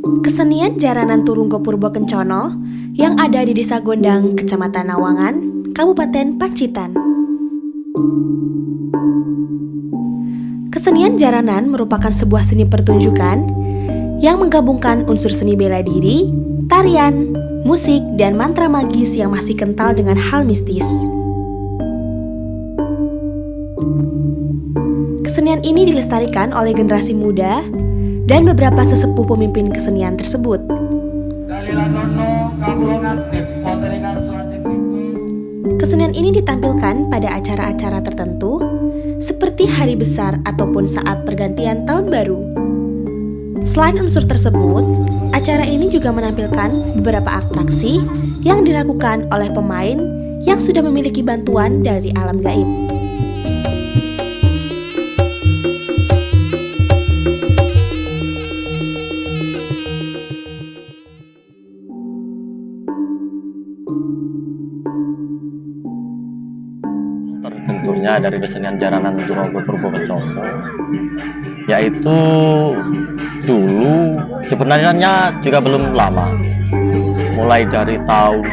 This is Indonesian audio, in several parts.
Kesenian Jaranan Turunggo Purbo Kencono yang ada di Desa Gondang, Kecamatan Nawangan, Kabupaten Pacitan. Kesenian jaranan merupakan sebuah seni pertunjukan yang menggabungkan unsur seni bela diri, tarian, musik, dan mantra magis yang masih kental dengan hal mistis. Kesenian ini dilestarikan oleh generasi muda dan beberapa sesepuh pemimpin kesenian tersebut. Kesenian ini ditampilkan pada acara-acara tertentu seperti hari besar ataupun saat pergantian tahun baru. Selain unsur tersebut, acara ini juga menampilkan beberapa atraksi yang dilakukan oleh pemain yang sudah memiliki bantuan dari alam gaib. Terbentuknya dari kesenian Jaranan Turunggo Purbo Kencono, yaitu dulu sebenarnya juga belum lama, mulai dari tahun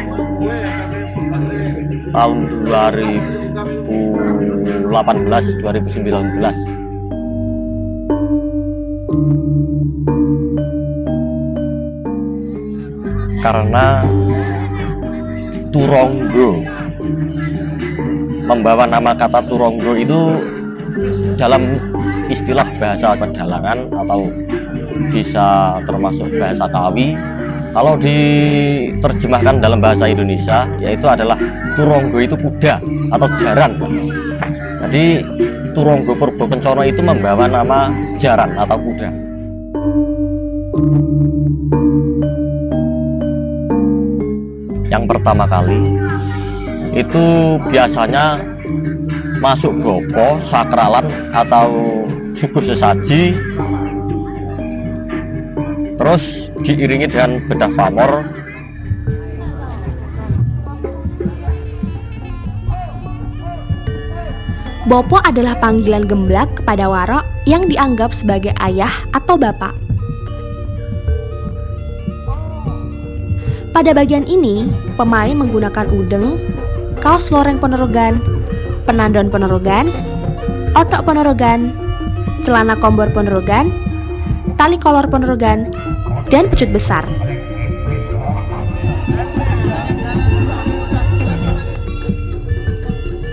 2018-2019. Karena Turonggo, membawa nama kata Turonggo itu dalam istilah bahasa pedalangan atau bisa termasuk bahasa Kawi. Kalau diterjemahkan dalam bahasa Indonesia, yaitu adalah Turonggo itu kuda atau jaran. Jadi Turunggo Purbo Kencono itu membawa nama jaran atau kuda. Yang pertama kali itu biasanya masuk bopo, sakralan atau suguh sesaji, terus diiringi dengan bedah pamor. Bopo adalah panggilan gemblak kepada waro yang dianggap sebagai ayah atau bapak. Pada bagian ini, pemain menggunakan udeng, kaos loreng ponorogan, penandon ponorogan, otok ponorogan, celana kombor ponorogan, tali kolor ponorogan, dan pecut besar.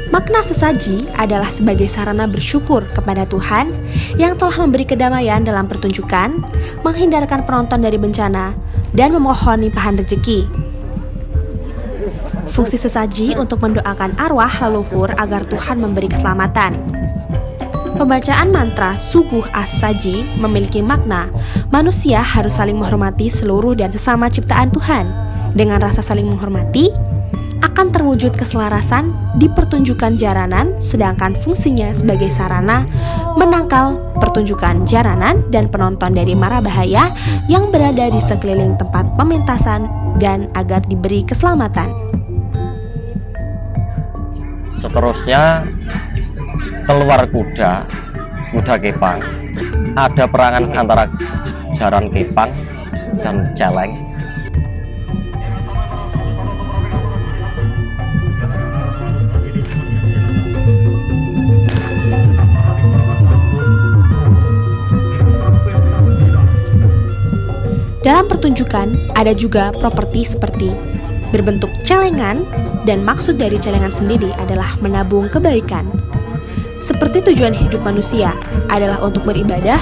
Makna sesaji adalah sebagai sarana bersyukur kepada Tuhan yang telah memberi kedamaian dalam pertunjukan, menghindarkan penonton dari bencana, dan memohon limpahan rezeki. Fungsi sesaji untuk mendoakan arwah leluhur agar Tuhan memberi keselamatan. Pembacaan mantra Suguh Sesaji memiliki makna manusia harus saling menghormati seluruh dan sesama ciptaan Tuhan. Dengan rasa saling menghormati, akan terwujud keselarasan di pertunjukan jaranan, sedangkan fungsinya sebagai sarana menangkal pertunjukan jaranan dan penonton dari mara bahaya yang berada di sekeliling tempat pementasan dan agar diberi keselamatan. Seterusnya keluar kuda kepang. Ada perangan antara jaran kepang dan celeng. Dalam pertunjukan ada juga properti seperti berbentuk celengan, dan maksud dari celengan sendiri adalah menabung kebaikan. Seperti tujuan hidup manusia adalah untuk beribadah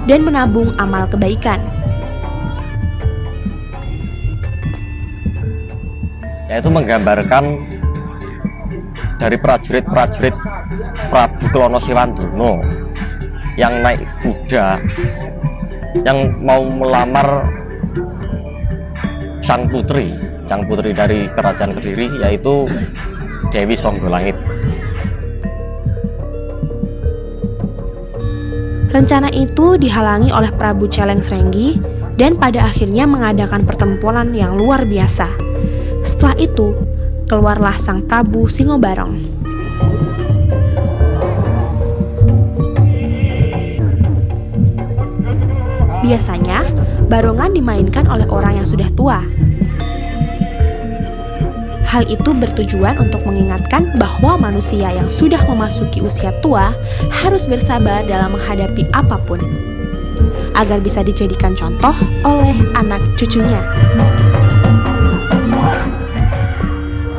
dan menabung amal kebaikan. Yaitu menggambarkan dari prajurit-prajurit Prabu Klono Sewandurna yang naik kuda, yang mau melamar sang putri dari kerajaan Kediri, yaitu Dewi Songgolangit. Rencana itu dihalangi oleh Prabu Celeng Srenggi dan pada akhirnya mengadakan pertempuran yang luar biasa. Setelah itu, keluarlah sang Prabu Singobarong. Biasanya, barongan dimainkan oleh orang yang sudah tua. Hal itu bertujuan untuk mengingatkan bahwa manusia yang sudah memasuki usia tua harus bersabar dalam menghadapi apapun, agar bisa dijadikan contoh oleh anak cucunya.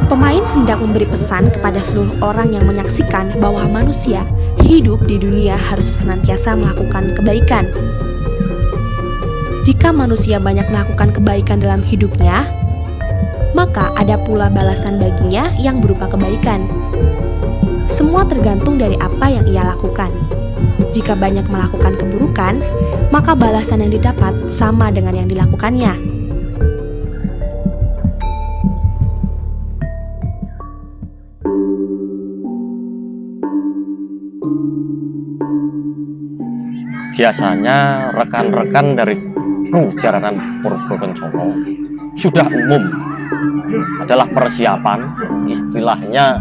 Pemain hendak memberi pesan kepada seluruh orang yang menyaksikan bahwa manusia hidup di dunia harus senantiasa melakukan kebaikan. Jika manusia banyak melakukan kebaikan dalam hidupnya, maka ada pula balasan baginya yang berupa kebaikan. Semua tergantung dari apa yang ia lakukan. Jika banyak melakukan keburukan, maka balasan yang didapat sama dengan yang dilakukannya. Biasanya rekan-rekan dari kru Jaranan Purbokencono sudah umum adalah persiapan, istilahnya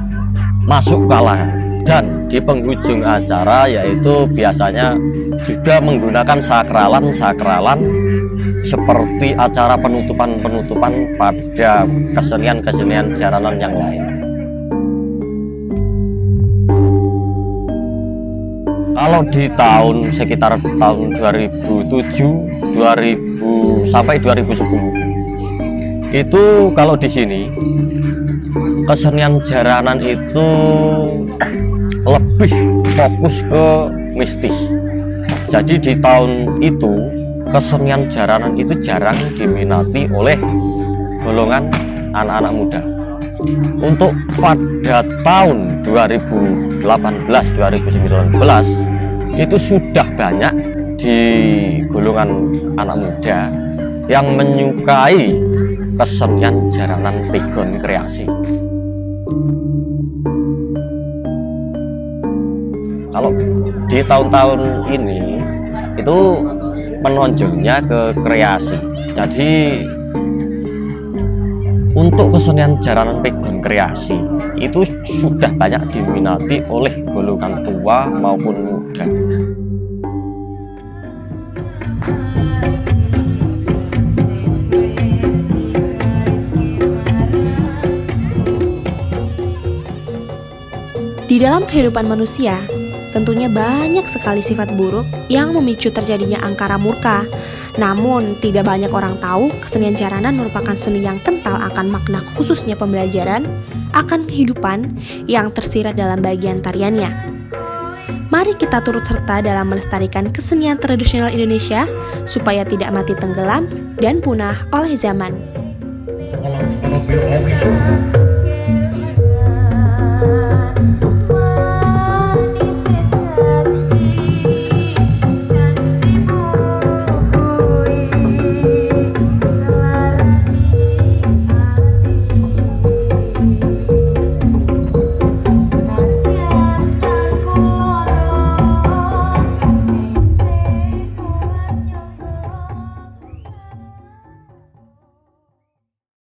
masuk kalangan, dan di penghujung acara yaitu biasanya juga menggunakan sakralan seperti acara penutupan pada kesenian jaranan yang lain. Kalau di sekitar tahun 2007, 2000 sampai 2010 itu kalau di sini kesenian jaranan itu lebih fokus ke mistis. Jadi di tahun itu kesenian jaranan itu jarang diminati oleh golongan anak-anak muda. Untuk pada tahun 2018-2019 itu sudah banyak di golongan anak muda yang menyukai kesenian jaranan Pegon Kreasi. Kalau di tahun-tahun ini itu menonjolnya ke kreasi. Jadi untuk kesenian jaranan Pegon Kreasi itu sudah banyak diminati oleh golongan tua maupun muda. Di dalam kehidupan manusia, tentunya banyak sekali sifat buruk yang memicu terjadinya angkara murka. Namun, tidak banyak orang tahu kesenian jaranan merupakan seni yang kental akan makna khususnya pembelajaran akan kehidupan yang tersirat dalam bagian tariannya. Mari kita turut serta dalam melestarikan kesenian tradisional Indonesia supaya tidak mati tenggelam dan punah oleh zaman.